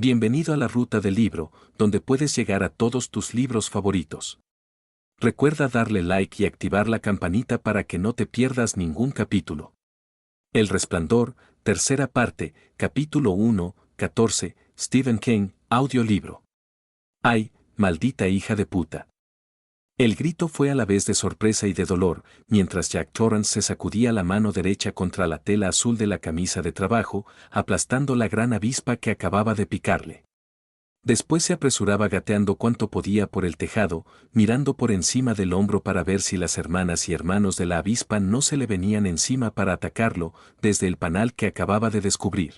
Bienvenido a la Ruta del Libro, donde puedes llegar a todos tus libros favoritos. Recuerda darle like y activar la campanita para que no te pierdas ningún capítulo. El Resplandor, tercera parte, capítulo 1, 14, Stephen King, audiolibro. ¡Ay, maldita hija de puta! El grito fue a la vez de sorpresa y de dolor, mientras Jack Torrance se sacudía la mano derecha contra la tela azul de la camisa de trabajo, aplastando la gran avispa que acababa de picarle. Después se apresuraba gateando cuanto podía por el tejado, mirando por encima del hombro para ver si las hermanas y hermanos de la avispa no se le venían encima para atacarlo desde el panal que acababa de descubrir.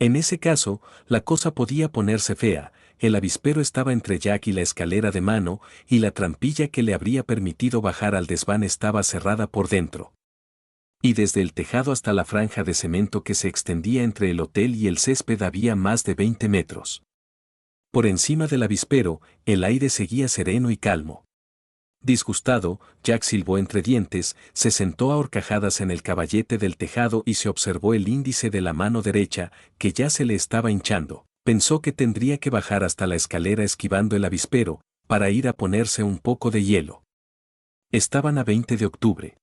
En ese caso, la cosa podía ponerse fea. El avispero estaba entre Jack y la escalera de mano, y la trampilla que le habría permitido bajar al desván estaba cerrada por dentro. Y desde el tejado hasta la franja de cemento que se extendía entre el hotel y el césped había más de 20 metros. Por encima del avispero, el aire seguía sereno y calmo. Disgustado, Jack silbó entre dientes, se sentó a horcajadas en el caballete del tejado y se observó el índice de la mano derecha, que ya se le estaba hinchando. Pensó que tendría que bajar hasta la escalera esquivando el avispero, para ir a ponerse un poco de hielo. Estaban a 20 de octubre.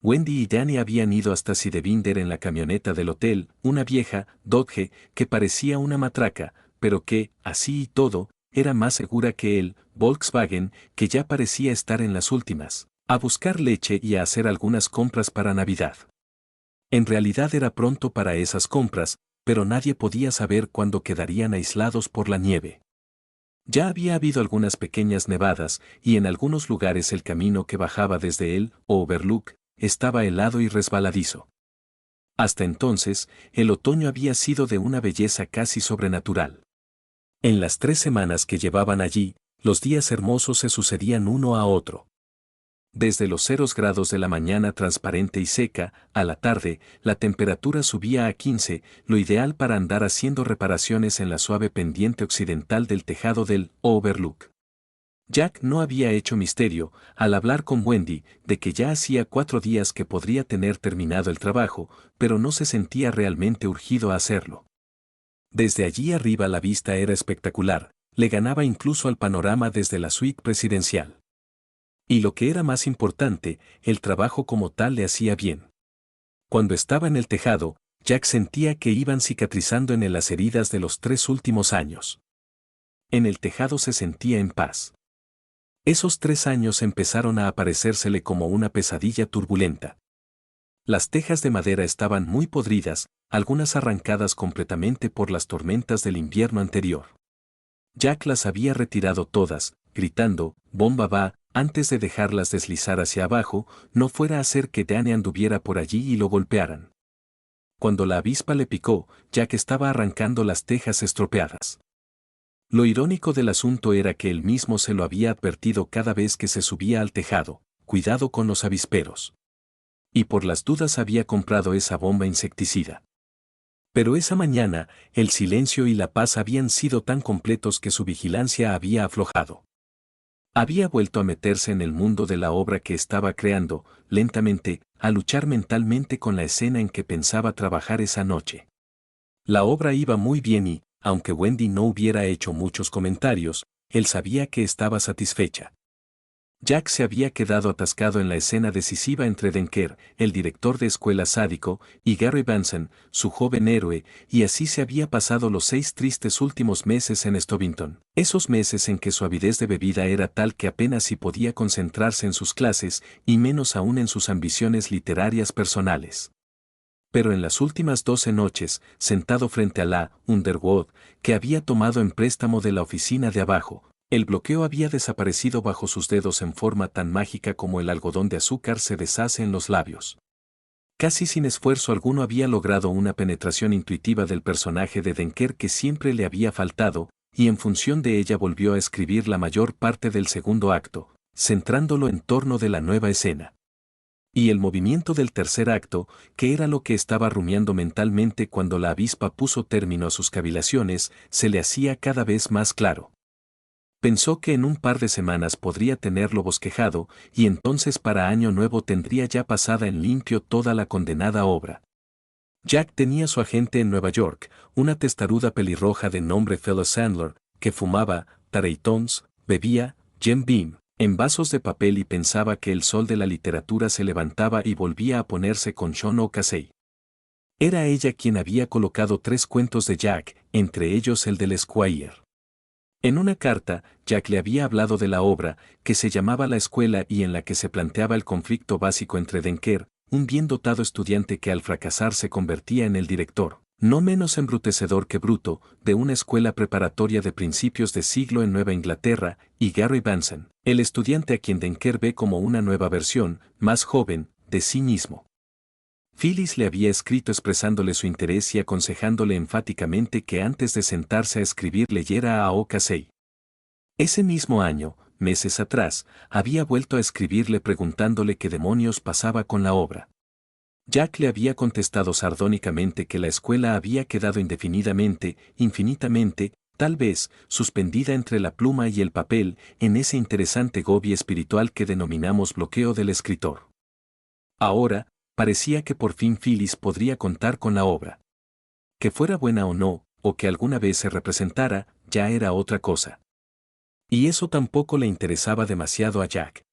Wendy y Danny habían ido hasta Sidebinder en la camioneta del hotel, una vieja Dodge que parecía una matraca, pero que, así y todo, era más segura que el Volkswagen, que ya parecía estar en las últimas, a buscar leche y a hacer algunas compras para Navidad. En realidad era pronto para esas compras, pero nadie podía saber cuándo quedarían aislados por la nieve. Ya había habido algunas pequeñas nevadas, y en algunos lugares el camino que bajaba desde el Overlook estaba helado y resbaladizo. Hasta entonces, el otoño había sido de una belleza casi sobrenatural. En las 3 semanas que llevaban allí, los días hermosos se sucedían uno a otro. Desde los 0 grados de la mañana transparente y seca, a la tarde, la temperatura subía a 15, lo ideal para andar haciendo reparaciones en la suave pendiente occidental del tejado del Overlook. Jack no había hecho misterio, al hablar con Wendy, de que ya hacía 4 días que podría tener terminado el trabajo, pero no se sentía realmente urgido a hacerlo. Desde allí arriba la vista era espectacular, le ganaba incluso al panorama desde la suite presidencial. Y lo que era más importante, el trabajo como tal le hacía bien. Cuando estaba en el tejado, Jack sentía que iban cicatrizando en él las heridas de los 3 últimos años. En el tejado se sentía en paz. Esos 3 años empezaron a aparecérsele como una pesadilla turbulenta. Las tejas de madera estaban muy podridas, algunas arrancadas completamente por las tormentas del invierno anterior. Jack las había retirado todas, gritando, «¡Bomba va!», antes de dejarlas deslizar hacia abajo, no fuera a hacer que Danny anduviera por allí y lo golpearan. Cuando la avispa le picó, Jack estaba arrancando las tejas estropeadas. Lo irónico del asunto era que él mismo se lo había advertido cada vez que se subía al tejado, «Cuidado con los avisperos». Y por las dudas había comprado esa bomba insecticida. Pero esa mañana, el silencio y la paz habían sido tan completos que su vigilancia había aflojado. Había vuelto a meterse en el mundo de la obra que estaba creando, lentamente, a luchar mentalmente con la escena en que pensaba trabajar esa noche. La obra iba muy bien y, aunque Wendy no hubiera hecho muchos comentarios, él sabía que estaba satisfecha. Jack se había quedado atascado en la escena decisiva entre Denker, el director de escuela sádico, y Gary Benson, su joven héroe, y así se había pasado los 6 tristes últimos meses en Stovington. Esos meses en que su avidez de bebida era tal que apenas si podía concentrarse en sus clases, y menos aún en sus ambiciones literarias personales. Pero en las últimas 12 noches, sentado frente a la Underwood, que había tomado en préstamo de la oficina de abajo, el bloqueo había desaparecido bajo sus dedos en forma tan mágica como el algodón de azúcar se deshace en los labios. Casi sin esfuerzo alguno había logrado una penetración intuitiva del personaje de Denker que siempre le había faltado, y en función de ella volvió a escribir la mayor parte del segundo acto, centrándolo en torno de la nueva escena. Y el movimiento del tercer acto, que era lo que estaba rumiando mentalmente cuando la avispa puso término a sus cavilaciones, se le hacía cada vez más claro. Pensó que en un par de semanas podría tenerlo bosquejado, y entonces para Año Nuevo tendría ya pasada en limpio toda la condenada obra. Jack tenía su agente en Nueva York, una testaruda pelirroja de nombre Phyllis Sandler, que fumaba tareitons, bebía Jim Beam en vasos de papel y pensaba que el sol de la literatura se levantaba y volvía a ponerse con Sean O'Casey. Era ella quien había colocado 3 cuentos de Jack, entre ellos el del Squire. En una carta, Jack le había hablado de la obra, que se llamaba La Escuela y en la que se planteaba el conflicto básico entre Denker, un bien dotado estudiante que al fracasar se convertía en el director, no menos embrutecedor que bruto, de una escuela preparatoria de principios de siglo en Nueva Inglaterra, y Gary Benson, el estudiante a quien Denker ve como una nueva versión, más joven, de sí mismo. Phyllis le había escrito expresándole su interés y aconsejándole enfáticamente que antes de sentarse a escribir leyera a O'Casey. Ese mismo año, meses atrás, había vuelto a escribirle preguntándole qué demonios pasaba con la obra. Jack le había contestado sardónicamente que la escuela había quedado indefinidamente, infinitamente, tal vez, suspendida entre la pluma y el papel, en ese interesante gobi espiritual que denominamos bloqueo del escritor. Ahora, parecía que por fin Phyllis podría contar con la obra. Que fuera buena o no, o que alguna vez se representara, ya era otra cosa. Y eso tampoco le interesaba demasiado a Jack.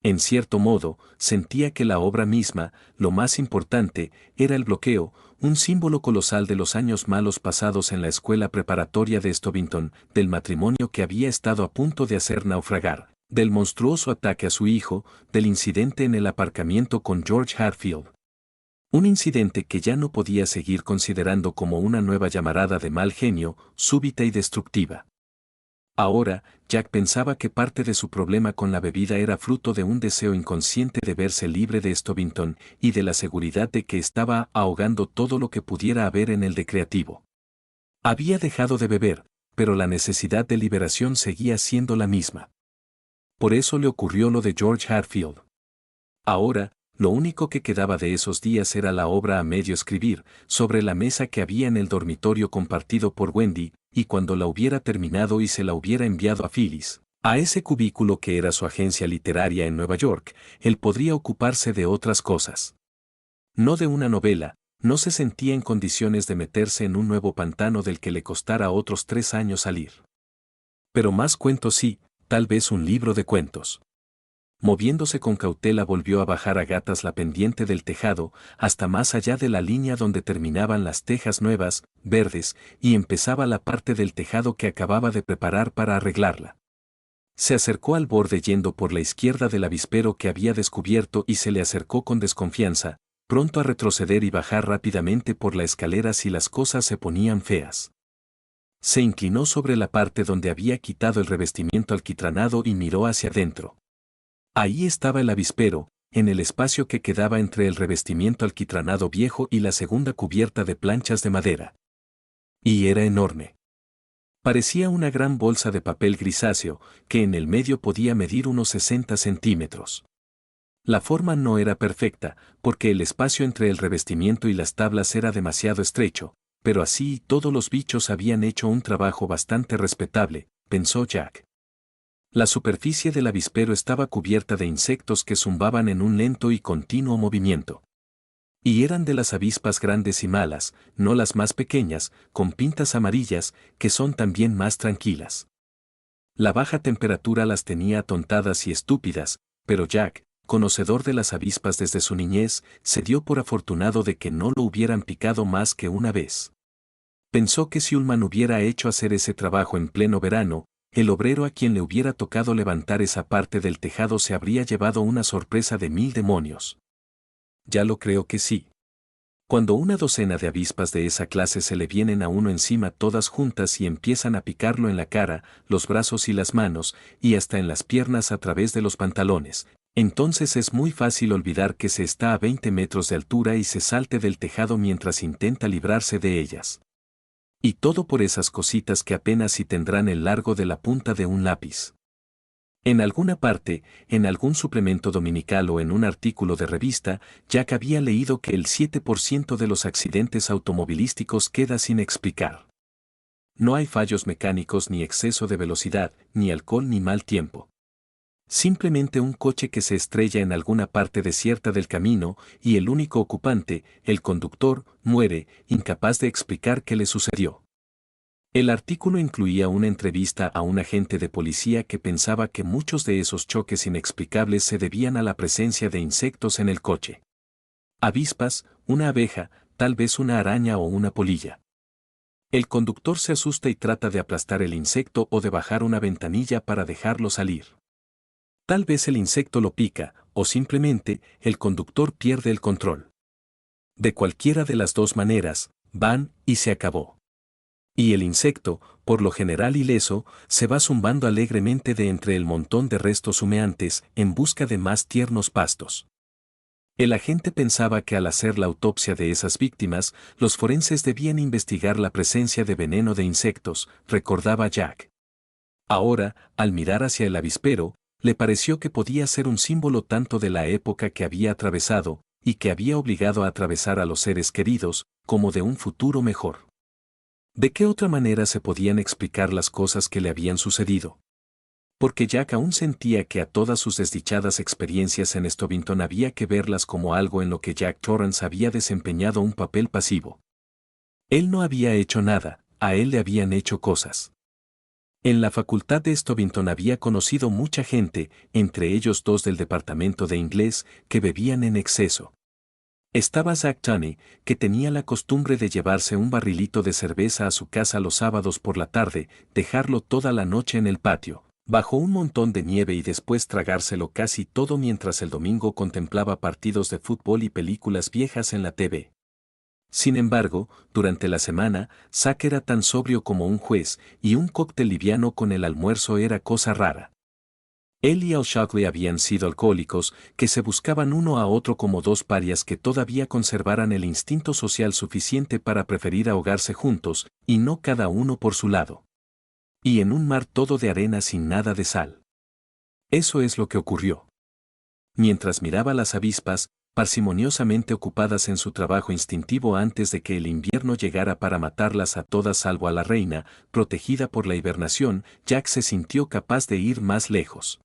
En cierto modo, sentía que la obra misma, lo más importante, era el bloqueo, un símbolo colosal de los años malos pasados en la escuela preparatoria de Stovington, del matrimonio que había estado a punto de hacer naufragar, del monstruoso ataque a su hijo, del incidente en el aparcamiento con George Harfield. Un incidente que ya no podía seguir considerando como una nueva llamarada de mal genio, súbita y destructiva. Ahora, Jack pensaba que parte de su problema con la bebida era fruto de un deseo inconsciente de verse libre de Stovington y de la seguridad de que estaba ahogando todo lo que pudiera haber en el de creativo. Había dejado de beber, pero la necesidad de liberación seguía siendo la misma. Por eso le ocurrió lo de George Harfield. Ahora, lo único que quedaba de esos días era la obra a medio escribir, sobre la mesa que había en el dormitorio compartido por Wendy, y cuando la hubiera terminado y se la hubiera enviado a Phyllis, a ese cubículo que era su agencia literaria en Nueva York, él podría ocuparse de otras cosas. No de una novela, no se sentía en condiciones de meterse en un nuevo pantano del que le costara otros 3 años salir. Pero más cuentos sí, tal vez un libro de cuentos. Moviéndose con cautela volvió a bajar a gatas la pendiente del tejado, hasta más allá de la línea donde terminaban las tejas nuevas, verdes, y empezaba la parte del tejado que acababa de preparar para arreglarla. Se acercó al borde yendo por la izquierda del avispero que había descubierto y se le acercó con desconfianza, pronto a retroceder y bajar rápidamente por la escalera si las cosas se ponían feas. Se inclinó sobre la parte donde había quitado el revestimiento alquitranado y miró hacia adentro. Ahí estaba el avispero, en el espacio que quedaba entre el revestimiento alquitranado viejo y la segunda cubierta de planchas de madera. Y era enorme. Parecía una gran bolsa de papel grisáceo, que en el medio podía medir unos 60 centímetros. La forma no era perfecta, porque el espacio entre el revestimiento y las tablas era demasiado estrecho, pero así todos los bichos habían hecho un trabajo bastante respetable, pensó Jack. La superficie del avispero estaba cubierta de insectos que zumbaban en un lento y continuo movimiento. Y eran de las avispas grandes y malas, no las más pequeñas, con pintas amarillas, que son también más tranquilas. La baja temperatura las tenía atontadas y estúpidas, pero Jack, conocedor de las avispas desde su niñez, se dio por afortunado de que no lo hubieran picado más que una vez. Pensó que si Ullman hubiera hecho hacer ese trabajo en pleno verano, el obrero a quien le hubiera tocado levantar esa parte del tejado se habría llevado una sorpresa de 1000 demonios. Ya lo creo que sí. Cuando una docena de avispas de esa clase se le vienen a uno encima todas juntas y empiezan a picarlo en la cara, los brazos y las manos, y hasta en las piernas a través de los pantalones, entonces es muy fácil olvidar que se está a 20 metros de altura y se salte del tejado mientras intenta librarse de ellas. Y todo por esas cositas que apenas si tendrán el largo de la punta de un lápiz. En alguna parte, en algún suplemento dominical o en un artículo de revista, Jack había leído que el 7% de los accidentes automovilísticos queda sin explicar. No hay fallos mecánicos ni exceso de velocidad, ni alcohol ni mal tiempo. Simplemente un coche que se estrella en alguna parte desierta del camino y el único ocupante, el conductor, muere, incapaz de explicar qué le sucedió. El artículo incluía una entrevista a un agente de policía que pensaba que muchos de esos choques inexplicables se debían a la presencia de insectos en el coche. Avispas, una abeja, tal vez una araña o una polilla. El conductor se asusta y trata de aplastar el insecto o de bajar una ventanilla para dejarlo salir. Tal vez el insecto lo pica, o simplemente, el conductor pierde el control. De cualquiera de las dos maneras, van, y se acabó. Y el insecto, por lo general ileso, se va zumbando alegremente de entre el montón de restos humeantes, en busca de más tiernos pastos. El agente pensaba que al hacer la autopsia de esas víctimas, los forenses debían investigar la presencia de veneno de insectos, recordaba Jack. Ahora, al mirar hacia el avispero, le pareció que podía ser un símbolo tanto de la época que había atravesado, y que había obligado a atravesar a los seres queridos, como de un futuro mejor. ¿De qué otra manera se podían explicar las cosas que le habían sucedido? Porque Jack aún sentía que a todas sus desdichadas experiencias en Stovington había que verlas como algo en lo que Jack Torrance había desempeñado un papel pasivo. Él no había hecho nada, a él le habían hecho cosas. En la facultad de Stovington había conocido mucha gente, entre ellos dos del departamento de inglés, que bebían en exceso. Estaba Zack Tunney, que tenía la costumbre de llevarse un barrilito de cerveza a su casa los sábados por la tarde, dejarlo toda la noche en el patio, bajo un montón de nieve y después tragárselo casi todo mientras el domingo contemplaba partidos de fútbol y películas viejas en la TV. Sin embargo, durante la semana, Zack era tan sobrio como un juez, y un cóctel liviano con el almuerzo era cosa rara. Él y Al Shockley habían sido alcohólicos, que se buscaban uno a otro como dos parias que todavía conservaran el instinto social suficiente para preferir ahogarse juntos, y no cada uno por su lado. Y en un mar todo de arena sin nada de sal. Eso es lo que ocurrió. Mientras miraba las avispas, parsimoniosamente ocupadas en su trabajo instintivo antes de que el invierno llegara para matarlas a todas salvo a la reina, protegida por la hibernación, Jack se sintió capaz de ir más lejos.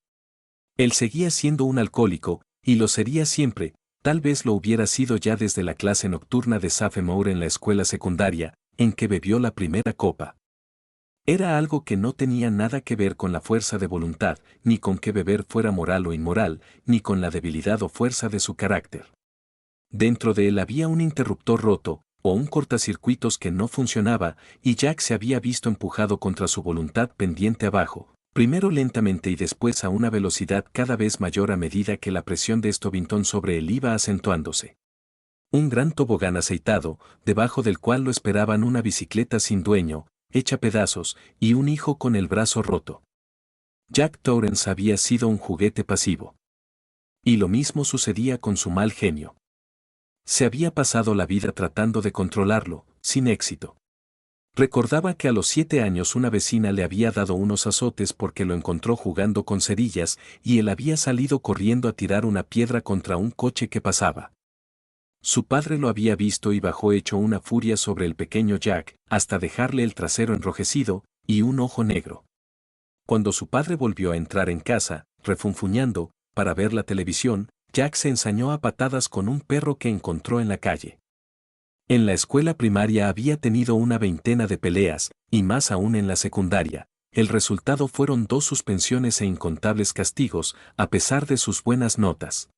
Él seguía siendo un alcohólico, y lo sería siempre, tal vez lo hubiera sido ya desde la clase nocturna de Sophomore en la escuela secundaria, en que bebió la primera copa. Era algo que no tenía nada que ver con la fuerza de voluntad, ni con que beber fuera moral o inmoral, ni con la debilidad o fuerza de su carácter. Dentro de él había un interruptor roto, o un cortacircuitos que no funcionaba, y Jack se había visto empujado contra su voluntad pendiente abajo, primero lentamente y después a una velocidad cada vez mayor a medida que la presión de Stovington sobre él iba acentuándose. Un gran tobogán aceitado, debajo del cual lo esperaban una bicicleta sin dueño, hecha pedazos, y un hijo con el brazo roto. Jack Torrance había sido un juguete pasivo. Y lo mismo sucedía con su mal genio. Se había pasado la vida tratando de controlarlo, sin éxito. Recordaba que a los 7 años una vecina le había dado unos azotes porque lo encontró jugando con cerillas y él había salido corriendo a tirar una piedra contra un coche que pasaba. Su padre lo había visto y bajó hecho una furia sobre el pequeño Jack, hasta dejarle el trasero enrojecido y un ojo negro. Cuando su padre volvió a entrar en casa, refunfuñando, para ver la televisión, Jack se ensañó a patadas con un perro que encontró en la calle. En la escuela primaria había tenido una veintena de peleas, y más aún en la secundaria. El resultado fueron 2 suspensiones e incontables castigos, a pesar de sus buenas notas.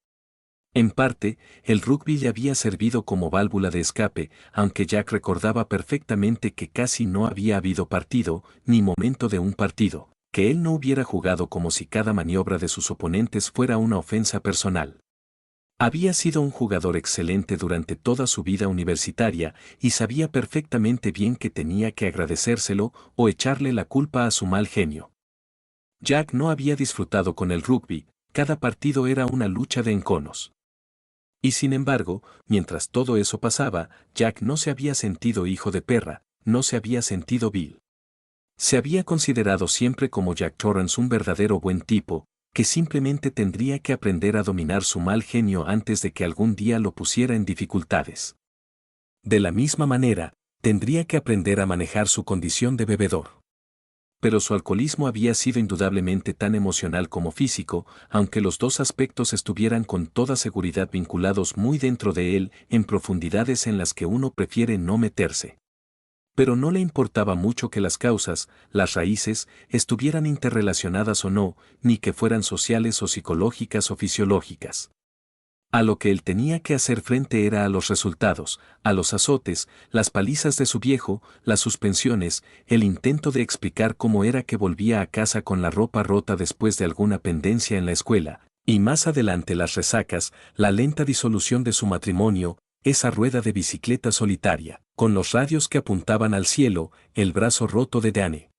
En parte, el rugby le había servido como válvula de escape, aunque Jack recordaba perfectamente que casi no había habido partido, ni momento de un partido, que él no hubiera jugado como si cada maniobra de sus oponentes fuera una ofensa personal. Había sido un jugador excelente durante toda su vida universitaria y sabía perfectamente bien que tenía que agradecérselo o echarle la culpa a su mal genio. Jack no había disfrutado con el rugby, cada partido era una lucha de enconos. Y sin embargo, mientras todo eso pasaba, Jack no se había sentido hijo de perra, no se había sentido vil. Se había considerado siempre como Jack Torrance un verdadero buen tipo, que simplemente tendría que aprender a dominar su mal genio antes de que algún día lo pusiera en dificultades. De la misma manera, tendría que aprender a manejar su condición de bebedor. pero su alcoholismo había sido indudablemente tan emocional como físico, aunque los dos aspectos estuvieran con toda seguridad vinculados muy dentro de él, en profundidades en las que uno prefiere no meterse. Pero no le importaba mucho que las causas, las raíces, estuvieran interrelacionadas o no, ni que fueran sociales o psicológicas o fisiológicas. A lo que él tenía que hacer frente era a los resultados, a los azotes, las palizas de su viejo, las suspensiones, el intento de explicar cómo era que volvía a casa con la ropa rota después de alguna pendencia en la escuela, y más adelante las resacas, la lenta disolución de su matrimonio, esa rueda de bicicleta solitaria, con los radios que apuntaban al cielo, el brazo roto de Danny.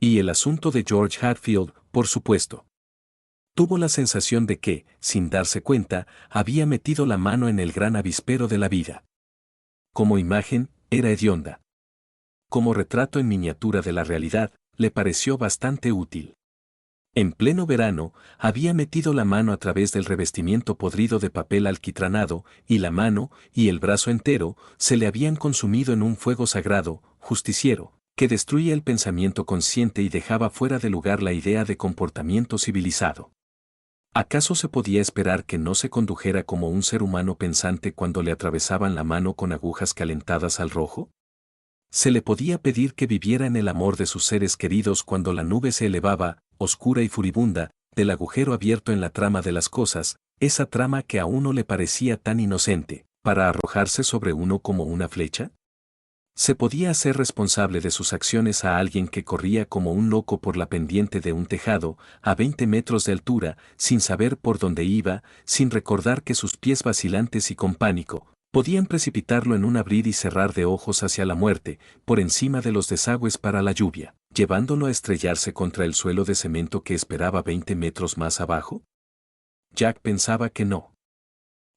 Y el asunto de George Hatfield, por supuesto. Tuvo la sensación de que, sin darse cuenta, había metido la mano en el gran avispero de la vida. Como imagen, era hedionda. Como retrato en miniatura de la realidad, le pareció bastante útil. En pleno verano, había metido la mano a través del revestimiento podrido de papel alquitranado, y la mano, y el brazo entero, se le habían consumido en un fuego sagrado, justiciero, que destruía el pensamiento consciente y dejaba fuera de lugar la idea de comportamiento civilizado. ¿Acaso se podía esperar que no se condujera como un ser humano pensante cuando le atravesaban la mano con agujas calentadas al rojo? ¿Se le podía pedir que viviera en el amor de sus seres queridos cuando la nube se elevaba, oscura y furibunda, del agujero abierto en la trama de las cosas, esa trama que a uno le parecía tan inocente, para arrojarse sobre uno como una flecha? ¿Se podía hacer responsable de sus acciones a alguien que corría como un loco por la pendiente de un tejado, a 20 metros de altura, sin saber por dónde iba, sin recordar que sus pies vacilantes y con pánico, podían precipitarlo en un abrir y cerrar de ojos hacia la muerte, por encima de los desagües para la lluvia, llevándolo a estrellarse contra el suelo de cemento que esperaba 20 metros más abajo? Jack pensaba que no.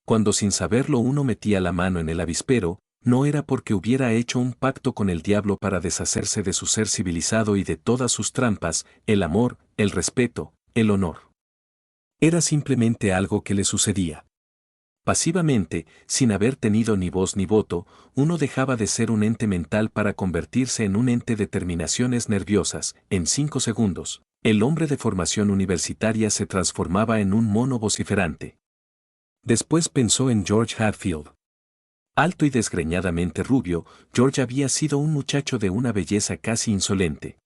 Cuando sin saberlo uno metía la mano en el avispero, no era porque hubiera hecho un pacto con el diablo para deshacerse de su ser civilizado y de todas sus trampas, el amor, el respeto, el honor. Era simplemente algo que le sucedía. Pasivamente, sin haber tenido ni voz ni voto, uno dejaba de ser un ente mental para convertirse en un ente de terminaciones nerviosas. En 5 segundos, el hombre de formación universitaria se transformaba en un mono vociferante. Después pensó en George Hatfield. Alto y desgreñadamente rubio, George había sido un muchacho de una belleza casi insolente.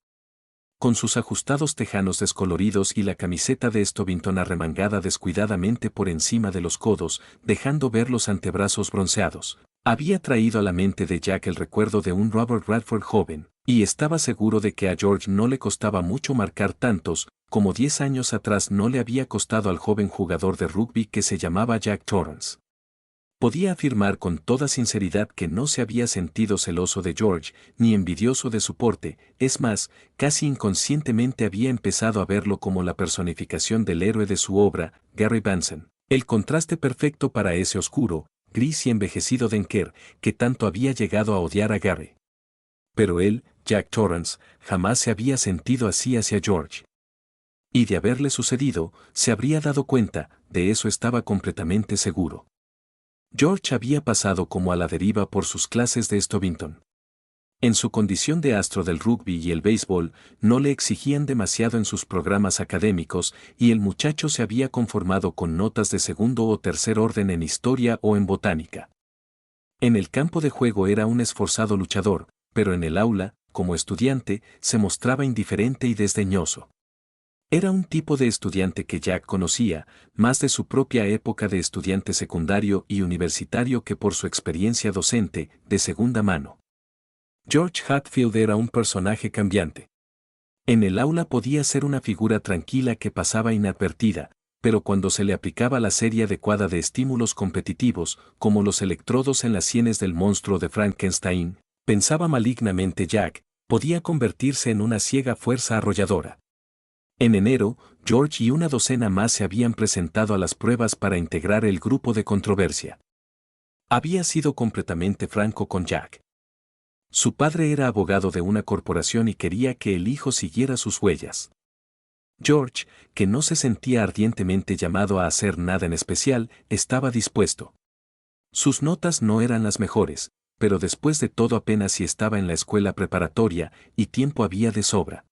Con sus ajustados tejanos descoloridos y la camiseta de Stovington arremangada descuidadamente por encima de los codos, dejando ver los antebrazos bronceados, había traído a la mente de Jack el recuerdo de un Robert Redford joven, y estaba seguro de que a George no le costaba mucho marcar tantos, como 10 años atrás no le había costado al joven jugador de rugby que se llamaba Jack Torrance. Podía afirmar con toda sinceridad que no se había sentido celoso de George, ni envidioso de su porte, es más, casi inconscientemente había empezado a verlo como la personificación del héroe de su obra, Gary Benson, el contraste perfecto para ese oscuro, gris y envejecido Denker, que tanto había llegado a odiar a Gary. Pero él, Jack Torrance, jamás se había sentido así hacia George. Y de haberle sucedido, se habría dado cuenta, de eso estaba completamente seguro. George había pasado como a la deriva por sus clases de Stovington. En su condición de astro del rugby y el béisbol, no le exigían demasiado en sus programas académicos y el muchacho se había conformado con notas de segundo o tercer orden en historia o en botánica. En el campo de juego era un esforzado luchador, pero en el aula, como estudiante, se mostraba indiferente y desdeñoso. Era un tipo de estudiante que Jack conocía, más de su propia época de estudiante secundario y universitario que por su experiencia docente, de segunda mano. George Hatfield era un personaje cambiante. En el aula podía ser una figura tranquila que pasaba inadvertida, pero cuando se le aplicaba la serie adecuada de estímulos competitivos, como los electrodos en las sienes del monstruo de Frankenstein, pensaba malignamente Jack, podía convertirse en una ciega fuerza arrolladora. En enero, George y una docena más se habían presentado a las pruebas para integrar el grupo de controversia. Había sido completamente franco con Jack. Su padre era abogado de una corporación y quería que el hijo siguiera sus huellas. George, que no se sentía ardientemente llamado a hacer nada en especial, estaba dispuesto. Sus notas no eran las mejores, pero después de todo apenas si estaba en la escuela preparatoria, y tiempo había de sobra.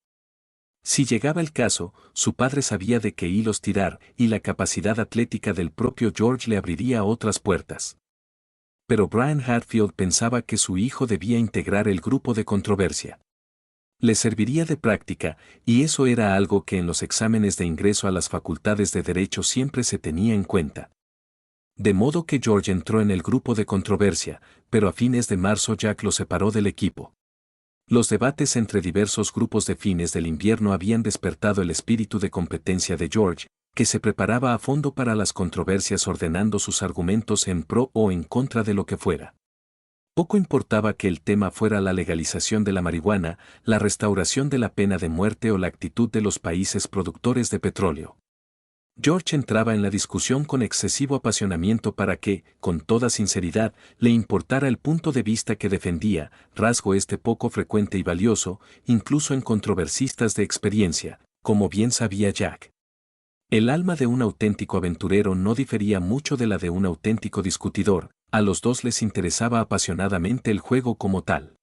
Si llegaba el caso, su padre sabía de qué hilos tirar y la capacidad atlética del propio George le abriría otras puertas. Pero Brian Hatfield pensaba que su hijo debía integrar el grupo de controversia. Le serviría de práctica, y eso era algo que en los exámenes de ingreso a las facultades de Derecho siempre se tenía en cuenta. De modo que George entró en el grupo de controversia, pero a fines de marzo Jack lo separó del equipo. Los debates entre diversos grupos de fines del invierno habían despertado el espíritu de competencia de George, que se preparaba a fondo para las controversias ordenando sus argumentos en pro o en contra de lo que fuera. Poco importaba que el tema fuera la legalización de la marihuana, la restauración de la pena de muerte o la actitud de los países productores de petróleo. George entraba en la discusión con excesivo apasionamiento para que, con toda sinceridad, le importara el punto de vista que defendía, rasgo poco frecuente y valioso, incluso en controversistas de experiencia, como bien sabía Jack. El alma de un auténtico aventurero no difería mucho de la de un auténtico discutidor, a los dos les interesaba apasionadamente el juego como tal.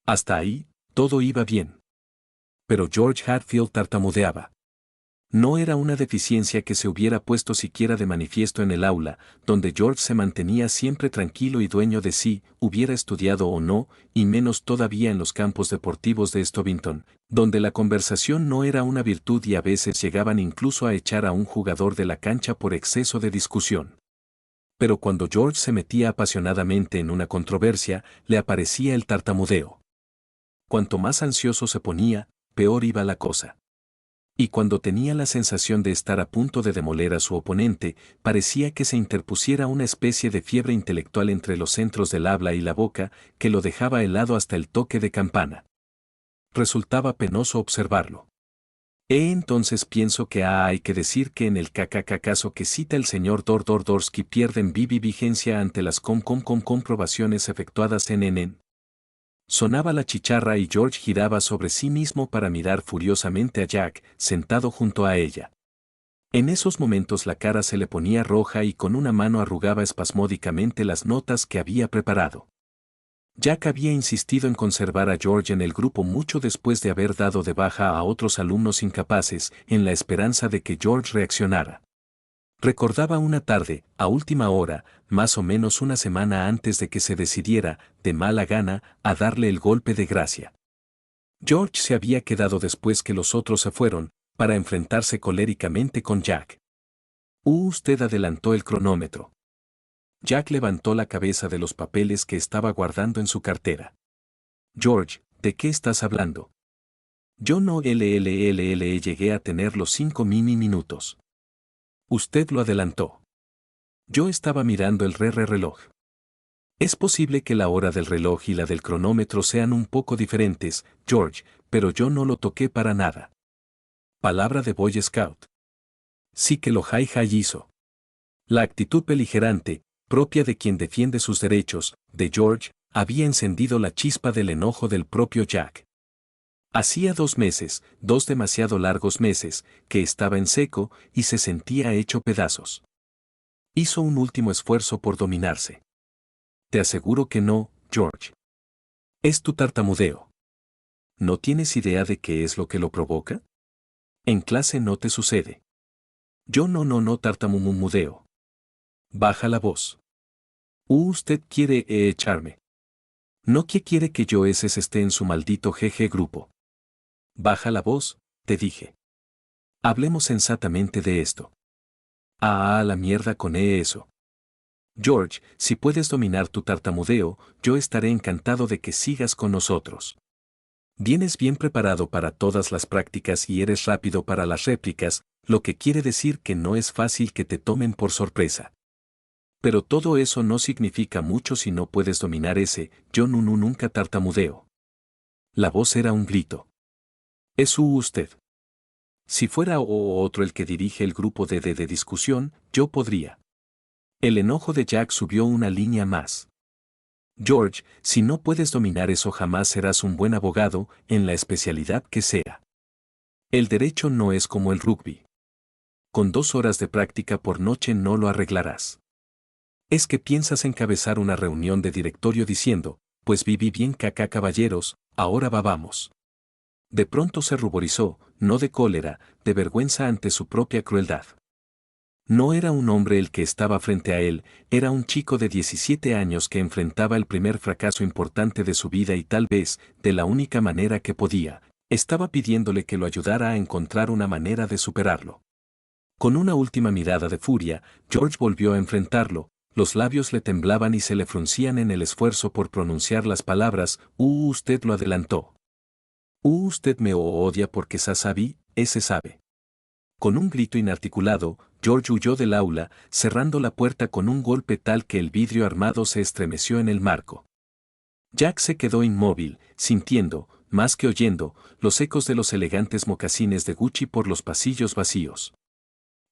Hasta ahí, todo iba bien. Pero George Hatfield tartamudeaba. No era una deficiencia que se hubiera puesto siquiera de manifiesto en el aula, donde George se mantenía siempre tranquilo y dueño de sí, hubiera estudiado o no, y menos todavía en los campos deportivos de Stovington, donde la conversación no era una virtud y a veces llegaban incluso a echar a un jugador de la cancha por exceso de discusión. Pero cuando George se metía apasionadamente en una controversia, le aparecía el tartamudeo. Cuanto más ansioso se ponía, peor iba la cosa. Y cuando tenía la sensación de estar a punto de demoler a su oponente, parecía que se interpusiera una especie de fiebre intelectual entre los centros del habla y la boca, que lo dejaba helado hasta el toque de campana. Resultaba penoso observarlo. Entonces pienso que hay que decir que en el caso que cita el señor Dorsky pierden vigencia ante las comprobaciones efectuadas en. Sonaba la chicharra y George giraba sobre sí mismo para mirar furiosamente a Jack, sentado junto a ella. En esos momentos la cara se le ponía roja y con una mano arrugaba espasmódicamente las notas que había preparado. Jack había insistido en conservar a George en el grupo mucho después de haber dado de baja a otros alumnos incapaces, en la esperanza de que George reaccionara. Recordaba una tarde, a última hora, más o menos una semana antes de que se decidiera, de mala gana, a darle el golpe de gracia. George se había quedado después que los otros se fueron, para enfrentarse coléricamente con Jack. Usted adelantó el cronómetro. Jack levantó la cabeza de los papeles que estaba guardando en su cartera. George, ¿de qué estás hablando? Yo no llegué a tener los 5 minutos. Usted lo adelantó. Yo estaba mirando el reloj. Es posible que la hora del reloj y la del cronómetro sean un poco diferentes, George, pero yo no lo toqué para nada. Palabra de Boy Scout. Sí que lo hizo. La actitud beligerante, propia de quien defiende sus derechos, de George, había encendido la chispa del enojo del propio Jack. Hacía 2 meses, 2 demasiado largos meses, que estaba en seco y se sentía hecho pedazos. Hizo un último esfuerzo por dominarse. Te aseguro que no, George. Es tu tartamudeo. ¿No tienes idea de qué es lo que lo provoca? En clase no te sucede. Yo no tartamumudeo. Baja la voz. Usted quiere echarme. No que quiere que yo esté en su maldito grupo. Baja la voz, te dije. Hablemos sensatamente de esto. La mierda con eso. George, si puedes dominar tu tartamudeo, yo estaré encantado de que sigas con nosotros. Vienes bien preparado para todas las prácticas y eres rápido para las réplicas, lo que quiere decir que no es fácil que te tomen por sorpresa. Pero todo eso no significa mucho si no puedes dominar ese, yo nunca tartamudeo. La voz era un grito. Es usted. Si fuera otro el que dirige el grupo de discusión, yo podría. El enojo de Jack subió una línea más. George, si no puedes dominar eso jamás serás un buen abogado, en la especialidad que sea. El derecho no es como el rugby. Con 2 horas de práctica por noche no lo arreglarás. Es que piensas encabezar una reunión de directorio diciendo, pues viví bien caballeros, ahora vamos. De pronto se ruborizó, no de cólera, de vergüenza ante su propia crueldad. No era un hombre el que estaba frente a él, era un chico de 17 años que enfrentaba el primer fracaso importante de su vida y tal vez, de la única manera que podía, estaba pidiéndole que lo ayudara a encontrar una manera de superarlo. Con una última mirada de furia, George volvió a enfrentarlo, los labios le temblaban y se le fruncían en el esfuerzo por pronunciar las palabras, usted lo adelantó. Usted me odia porque sabe, ese sabe. Con un grito inarticulado, George huyó del aula, cerrando la puerta con un golpe tal que el vidrio armado se estremeció en el marco. Jack se quedó inmóvil, sintiendo, más que oyendo, los ecos de los elegantes mocasines de Gucci por los pasillos vacíos.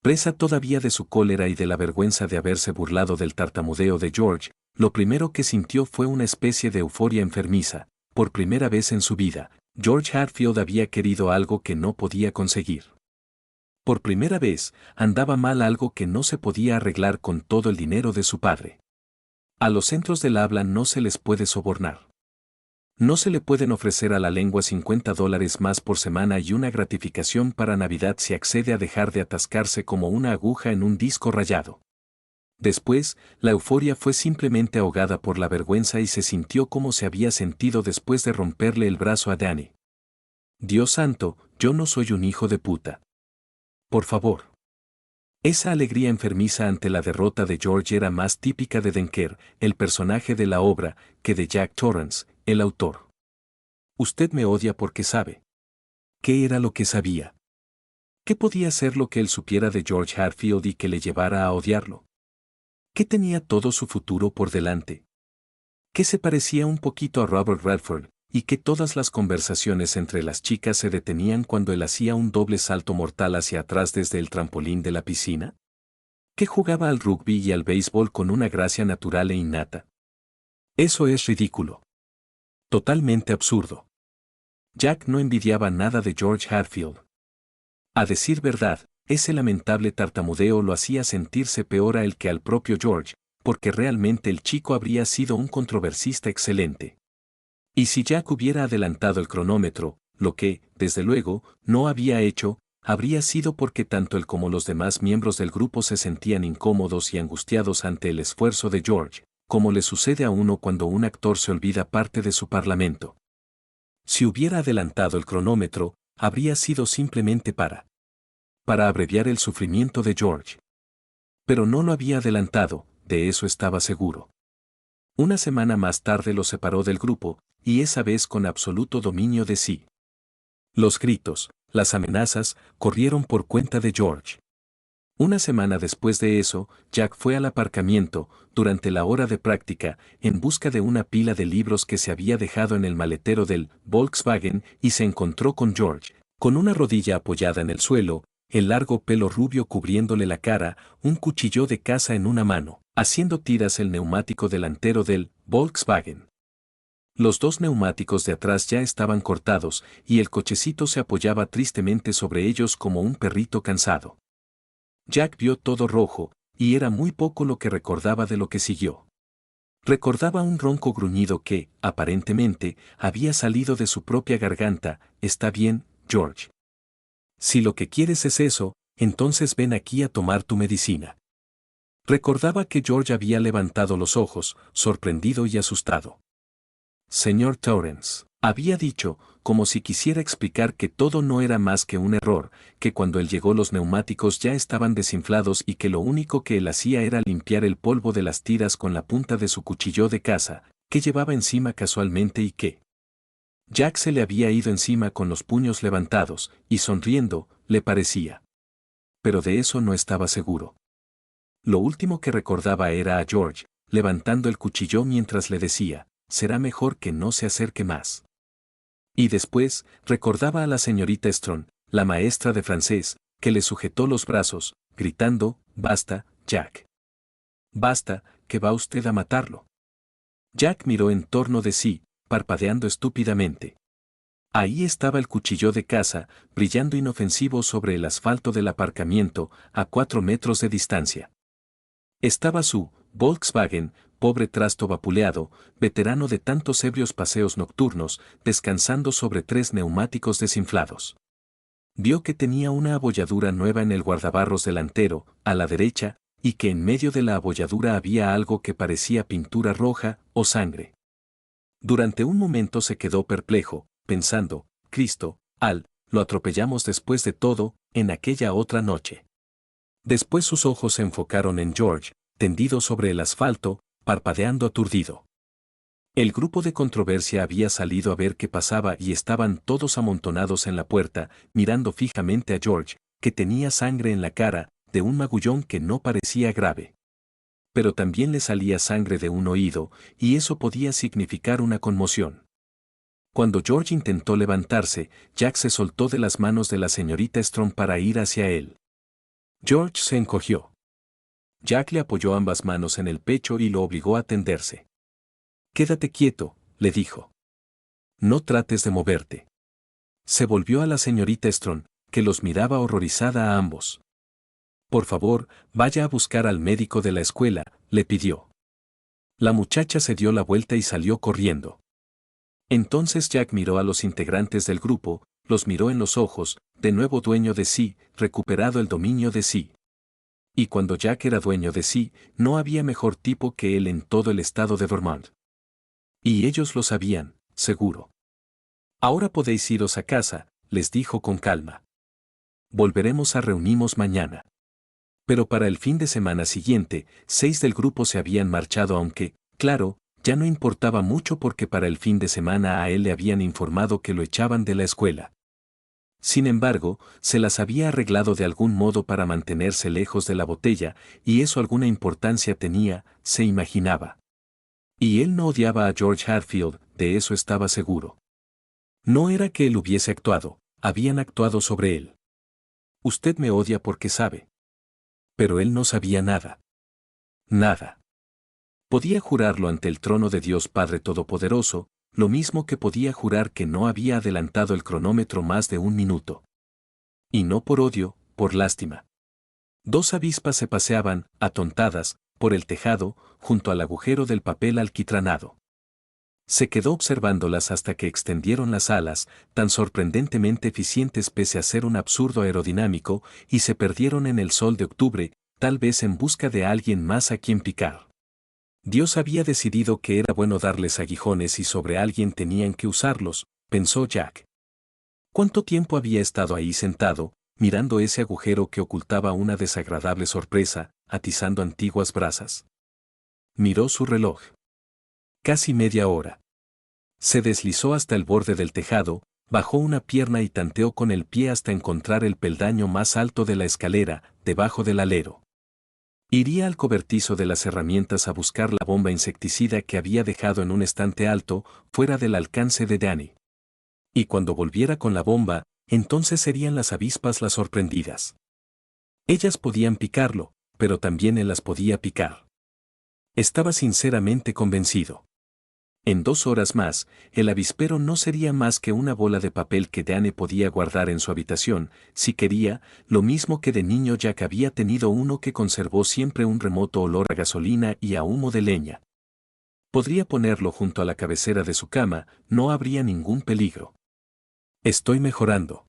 Presa todavía de su cólera y de la vergüenza de haberse burlado del tartamudeo de George, lo primero que sintió fue una especie de euforia enfermiza. Por primera vez en su vida, George Hatfield había querido algo que no podía conseguir. Por primera vez, andaba mal algo que no se podía arreglar con todo el dinero de su padre. A los centros del habla no se les puede sobornar. No se le pueden ofrecer a la lengua $50 más por semana y una gratificación para Navidad si accede a dejar de atascarse como una aguja en un disco rayado. Después, la euforia fue simplemente ahogada por la vergüenza y se sintió como se había sentido después de romperle el brazo a Danny. Dios santo, yo no soy un hijo de puta. Por favor. Esa alegría enfermiza ante la derrota de George era más típica de Denker, el personaje de la obra, que de Jack Torrance, el autor. Usted me odia porque sabe. ¿Qué era lo que sabía? ¿Qué podía ser lo que él supiera de George Hatfield y que le llevara a odiarlo? ¿Qué tenía todo su futuro por delante? ¿Qué se parecía un poquito a Robert Redford, y que todas las conversaciones entre las chicas se detenían cuando él hacía un doble salto mortal hacia atrás desde el trampolín de la piscina? ¿Que jugaba al rugby y al béisbol con una gracia natural e innata? Eso es ridículo. Totalmente absurdo. Jack no envidiaba nada de George Hatfield. A decir verdad, ese lamentable tartamudeo lo hacía sentirse peor a él que al propio George, porque realmente el chico habría sido un controversista excelente. Y si Jack hubiera adelantado el cronómetro, lo que, desde luego, no había hecho, habría sido porque tanto él como los demás miembros del grupo se sentían incómodos y angustiados ante el esfuerzo de George, como le sucede a uno cuando un actor se olvida parte de su parlamento. Si hubiera adelantado el cronómetro, habría sido simplemente para abreviar el sufrimiento de George. Pero no lo había adelantado, de eso estaba seguro. Una semana más tarde lo separó del grupo, y esa vez con absoluto dominio de sí. Los gritos, las amenazas, corrieron por cuenta de George. Una semana después de eso, Jack fue al aparcamiento, durante la hora de práctica, en busca de una pila de libros que se había dejado en el maletero del Volkswagen y se encontró con George, con una rodilla apoyada en el suelo, el largo pelo rubio cubriéndole la cara, un cuchillo de caza en una mano, haciendo tiras el neumático delantero del Volkswagen. Los dos neumáticos de atrás ya estaban cortados y el cochecito se apoyaba tristemente sobre ellos como un perrito cansado. Jack vio todo rojo, y era muy poco lo que recordaba de lo que siguió. Recordaba un ronco gruñido que, aparentemente, había salido de su propia garganta. Está bien, George. Si lo que quieres es eso, entonces ven aquí a tomar tu medicina. Recordaba que George había levantado los ojos, sorprendido y asustado. Señor Torrance, había dicho, como si quisiera explicar que todo no era más que un error, que cuando él llegó los neumáticos ya estaban desinflados y que lo único que él hacía era limpiar el polvo de las tiras con la punta de su cuchillo de caza, que llevaba encima casualmente y que Jack se le había ido encima con los puños levantados, y sonriendo, le parecía. Pero de eso no estaba seguro. Lo último que recordaba era a George, levantando el cuchillo mientras le decía, será mejor que no se acerque más. Y después, recordaba a la señorita Strong, la maestra de francés, que le sujetó los brazos, gritando, basta, Jack. Basta, que va usted a matarlo. Jack miró en torno de sí, parpadeando estúpidamente. Ahí estaba el cuchillo de caza, brillando inofensivo sobre el asfalto del aparcamiento, a 4 metros de distancia. Estaba su Volkswagen, pobre trasto vapuleado, veterano de tantos ebrios paseos nocturnos, descansando sobre 3 neumáticos desinflados. Vio que tenía una abolladura nueva en el guardabarros delantero, a la derecha, y que en medio de la abolladura había algo que parecía pintura roja o sangre. Durante un momento se quedó perplejo, pensando, Cristo, lo atropellamos después de todo, en aquella otra noche. Después sus ojos se enfocaron en George, tendido sobre el asfalto, parpadeando aturdido. El grupo de controversia había salido a ver qué pasaba y estaban todos amontonados en la puerta, mirando fijamente a George, que tenía sangre en la cara, de un magullón que no parecía grave. Pero también le salía sangre de un oído, y eso podía significar una conmoción. Cuando George intentó levantarse, Jack se soltó de las manos de la señorita Strong para ir hacia él. George se encogió. Jack le apoyó ambas manos en el pecho y lo obligó a tenderse. «Quédate quieto», le dijo. «No trates de moverte». Se volvió a la señorita Strong, que los miraba horrorizada a ambos. «Por favor, vaya a buscar al médico de la escuela», le pidió. La muchacha se dio la vuelta y salió corriendo. Entonces Jack miró a los integrantes del grupo, los miró en los ojos, de nuevo dueño de sí, recuperado el dominio de sí. Y cuando Jack era dueño de sí, no había mejor tipo que él en todo el estado de Vermont. Y ellos lo sabían, seguro. «Ahora podéis iros a casa», les dijo con calma. «Volveremos a reunirnos mañana». Pero para el fin de semana siguiente, 6 del grupo se habían marchado aunque, claro, ya no importaba mucho porque para el fin de semana a él le habían informado que lo echaban de la escuela. Sin embargo, se las había arreglado de algún modo para mantenerse lejos de la botella, y eso alguna importancia tenía, se imaginaba. Y él no odiaba a George Hatfield, de eso estaba seguro. No era que él hubiese actuado, habían actuado sobre él. «Usted me odia porque sabe». Pero él no sabía nada. Nada. Podía jurarlo ante el trono de Dios Padre Todopoderoso, lo mismo que podía jurar que no había adelantado el cronómetro más de 1 minuto. Y no por odio, por lástima. 2 avispas se paseaban, atontadas, por el tejado, junto al agujero del papel alquitranado. Se quedó observándolas hasta que extendieron las alas, tan sorprendentemente eficientes pese a ser un absurdo aerodinámico, y se perdieron en el sol de octubre, tal vez en busca de alguien más a quien picar. Dios había decidido que era bueno darles aguijones y sobre alguien tenían que usarlos, pensó Jack. ¿Cuánto tiempo había estado ahí sentado, mirando ese agujero que ocultaba una desagradable sorpresa, atizando antiguas brasas? Miró su reloj. Casi media hora. Se deslizó hasta el borde del tejado, bajó una pierna y tanteó con el pie hasta encontrar el peldaño más alto de la escalera, debajo del alero. Iría al cobertizo de las herramientas a buscar la bomba insecticida que había dejado en un estante alto, fuera del alcance de Danny. Y cuando volviera con la bomba, entonces serían las avispas las sorprendidas. Ellas podían picarlo, pero también él las podía picar. Estaba sinceramente convencido. En 2 horas más, el avispero no sería más que una bola de papel que Danny podía guardar en su habitación, si quería, lo mismo que de niño Jack había tenido uno que conservó siempre un remoto olor a gasolina y a humo de leña. Podría ponerlo junto a la cabecera de su cama, no habría ningún peligro. «Estoy mejorando».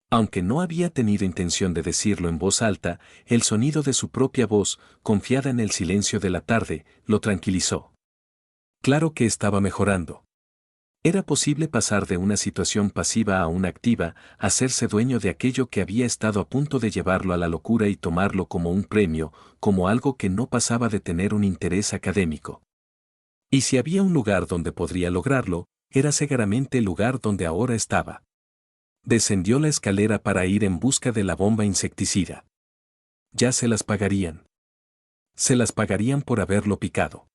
Aunque no había tenido intención de decirlo en voz alta, el sonido de su propia voz, confiada en el silencio de la tarde, lo tranquilizó. Claro que estaba mejorando. Era posible pasar de una situación pasiva a una activa, hacerse dueño de aquello que había estado a punto de llevarlo a la locura y tomarlo como un premio, como algo que no pasaba de tener un interés académico. Y si había un lugar donde podría lograrlo, era seguramente el lugar donde ahora estaba. Descendió la escalera para ir en busca de la bomba insecticida. Ya se las pagarían. Se las pagarían por haberlo picado.